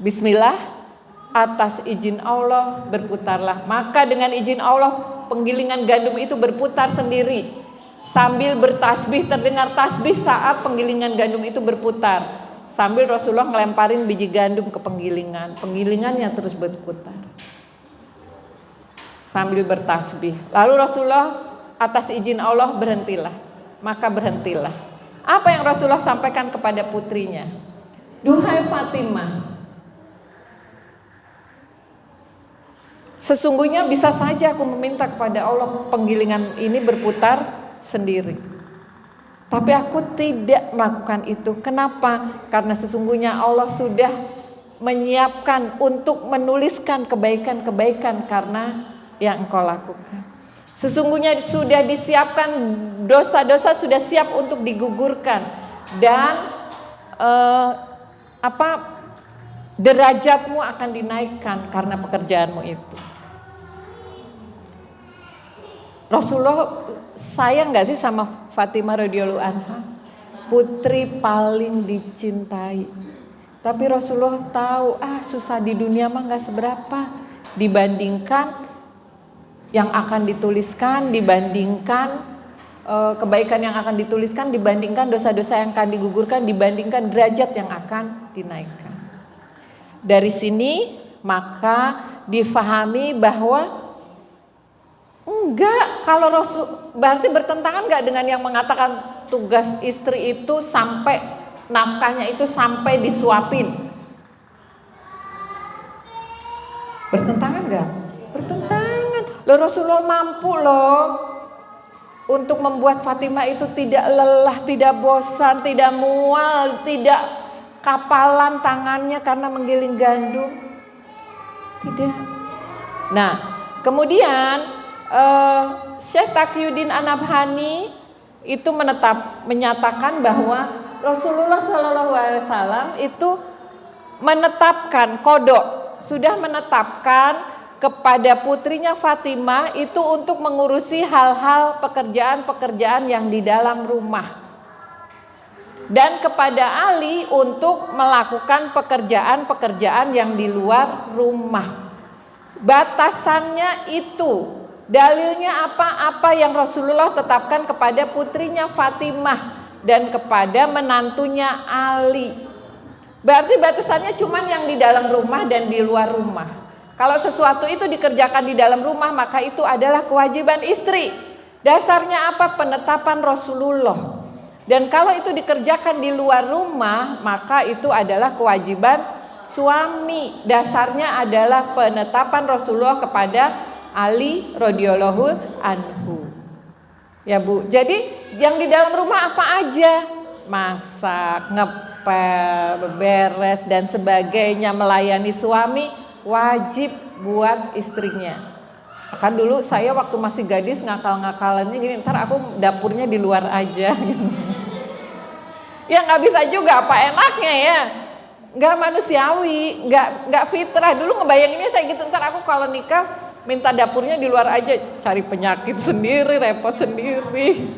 Bismillah, atas izin Allah berputarlah. Maka dengan izin Allah penggilingan gandum itu berputar sendiri. Sambil bertasbih, terdengar tasbih saat penggilingan gandum itu berputar. Sambil Rasulullah ngelemparin biji gandum ke penggilingan. Penggilingannya terus berputar. Sambil bertasbih. Lalu Rasulullah atas izin Allah berhentilah. Maka berhentilah. Apa yang Rasulullah sampaikan kepada putrinya? Duhai Fatimah, sesungguhnya bisa saja aku meminta kepada Allah penggilingan ini berputar sendiri. Tapi aku tidak melakukan itu. Kenapa? Karena sesungguhnya Allah sudah menyiapkan untuk menuliskan kebaikan-kebaikan karena yang engkau lakukan. Sesungguhnya sudah disiapkan, dosa-dosa sudah siap untuk digugurkan. Dan derajatmu akan dinaikkan karena pekerjaanmu itu. Rasulullah sayang gak sih sama Fatimah radhiyallahu anha? Putri paling dicintai. Tapi Rasulullah tahu susah di dunia mah gak seberapa dibandingkan yang akan dituliskan, dibandingkan kebaikan yang akan dituliskan, dibandingkan dosa-dosa yang akan digugurkan, dibandingkan derajat yang akan dinaikkan. Dari sini maka difahami bahwa enggak, kalau Rasul berarti bertentangan enggak dengan yang mengatakan tugas istri itu sampai nafkahnya itu sampai disuapin. Bertentangan enggak? Bertentangan. Loh Rasulullah mampu loh untuk membuat Fatimah itu tidak lelah, tidak bosan, tidak mual, tidak kapalan tangannya karena menggiling gandum. Tidak. Nah, kemudian Syekh Taqiyuddin An-Nabhani itu menyatakan bahwa Rasulullah SAW itu menetapkan kodok, sudah menetapkan kepada putrinya Fatimah itu untuk mengurusi hal-hal pekerjaan-pekerjaan yang di dalam rumah. Dan kepada Ali untuk melakukan pekerjaan-pekerjaan yang di luar rumah. Batasannya itu. Dalilnya apa yang Rasulullah tetapkan kepada putrinya Fatimah dan kepada menantunya Ali. Berarti batasannya cuma yang di dalam rumah dan di luar rumah. Kalau sesuatu itu dikerjakan di dalam rumah, maka itu adalah kewajiban istri. Dasarnya apa? Penetapan Rasulullah. Dan kalau itu dikerjakan di luar rumah, maka itu adalah kewajiban suami. Dasarnya adalah penetapan Rasulullah kepada Ali radhiyallahu anhu. Ya Bu, jadi yang di dalam rumah apa aja? Masak, ngepel, beberes dan sebagainya, melayani suami wajib buat istrinya. Kan dulu saya waktu masih gadis ngakal-ngakalannya gini, ntar aku dapurnya di luar aja gitu. Ya nggak bisa juga, apa enaknya ya, nggak manusiawi, nggak fitrah. Dulu ngebayanginnya saya gitu, ntar aku kalau nikah minta dapurnya di luar aja, cari penyakit sendiri, repot sendiri.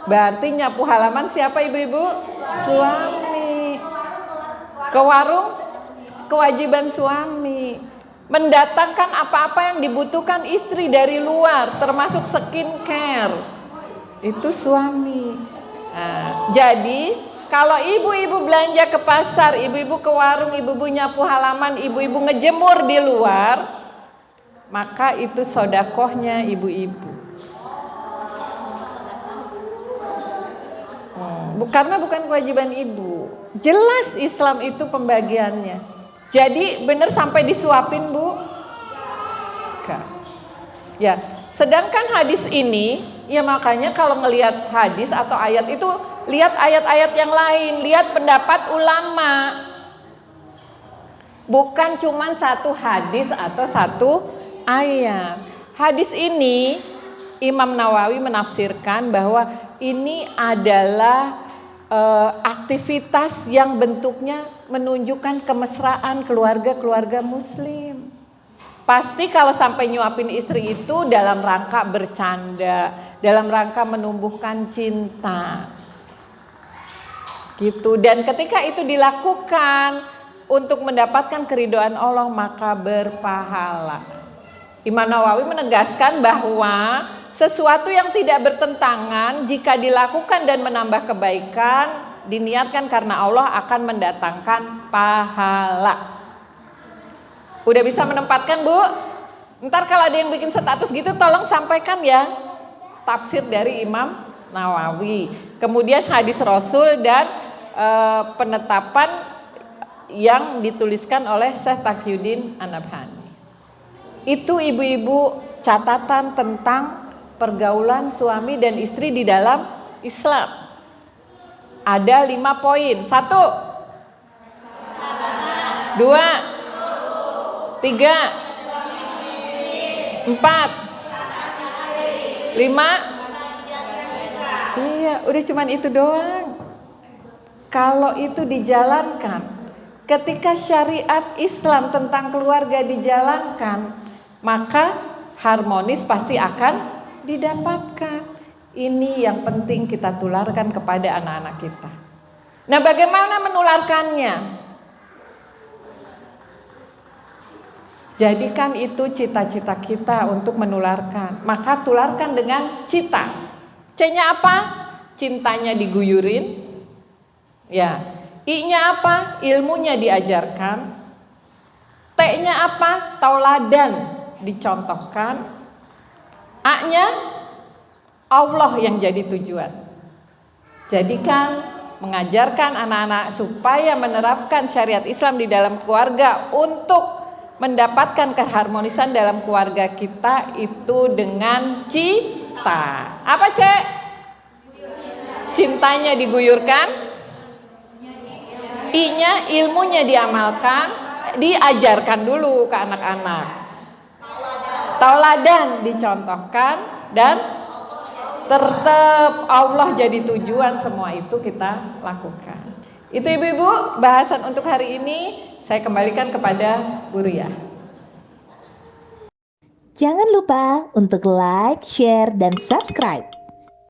Berarti nyapu halaman siapa ibu-ibu? Suami. Ke warung kewajiban suami. Mendatangkan apa-apa yang dibutuhkan istri dari luar, termasuk skincare. Itu suami. Nah, jadi kalau ibu-ibu belanja ke pasar, ibu-ibu ke warung, ibu-ibu nyapu halaman, ibu-ibu ngejemur di luar, maka itu sodakohnya ibu-ibu. Karena bukan kewajiban ibu. Jelas Islam itu pembagiannya. Jadi benar sampai disuapin, Bu? Enggak. Ya, sedangkan hadis ini, ya makanya kalau ngelihat hadis atau ayat itu, lihat ayat-ayat yang lain, lihat pendapat ulama. Bukan cuma satu hadis atau satu ayat. Hadis ini Imam Nawawi menafsirkan bahwa ini adalah aktivitas yang bentuknya menunjukkan kemesraan keluarga-keluarga muslim. Pasti kalau sampai nyuapin istri itu dalam rangka bercanda, dalam rangka menumbuhkan cinta. Gitu. Dan ketika itu dilakukan untuk mendapatkan keridhaan Allah, maka berpahala. Imam Nawawi menegaskan bahwa sesuatu yang tidak bertentangan jika dilakukan dan menambah kebaikan, diniatkan karena Allah akan mendatangkan pahala. Udah bisa menempatkan, Bu? Ntar kalau ada yang bikin status gitu tolong sampaikan ya tafsir dari Imam Nawawi. Kemudian hadis Rasul dan penetapan yang dituliskan oleh Syekh Taqiyuddin An-Nabhani. Itu ibu-ibu catatan tentang pergaulan suami dan istri di dalam Islam. Ada 5 poin. 1, 2, 3, 4, 5. Iya, udah cuman itu doang. Kalau itu dijalankan, ketika syariat Islam tentang keluarga dijalankan, maka harmonis pasti akan didapatkan. Ini yang penting kita tularkan kepada anak-anak kita. Nah, bagaimana menularkannya? Jadikan itu cita-cita kita untuk menularkan. Maka tularkan dengan cita. C-nya apa? Cintanya diguyurin. Ya. I-nya apa? Ilmunya diajarkan. T-nya apa? Tauladan dicontohkan. A-nya Allah yang jadi tujuan. Jadikan mengajarkan anak-anak supaya menerapkan syariat Islam di dalam keluarga untuk mendapatkan keharmonisan dalam keluarga kita itu dengan cita. Apa, Cek? Cintanya diguyurkan. I-nya ilmunya diamalkan, diajarkan dulu ke anak-anak. Tauladan dicontohkan dan tetap Allah jadi tujuan, semua itu kita lakukan. Itu ibu-ibu bahasan untuk hari ini. Saya kembalikan kepada Bu Ria. Jangan lupa untuk like, share, dan subscribe.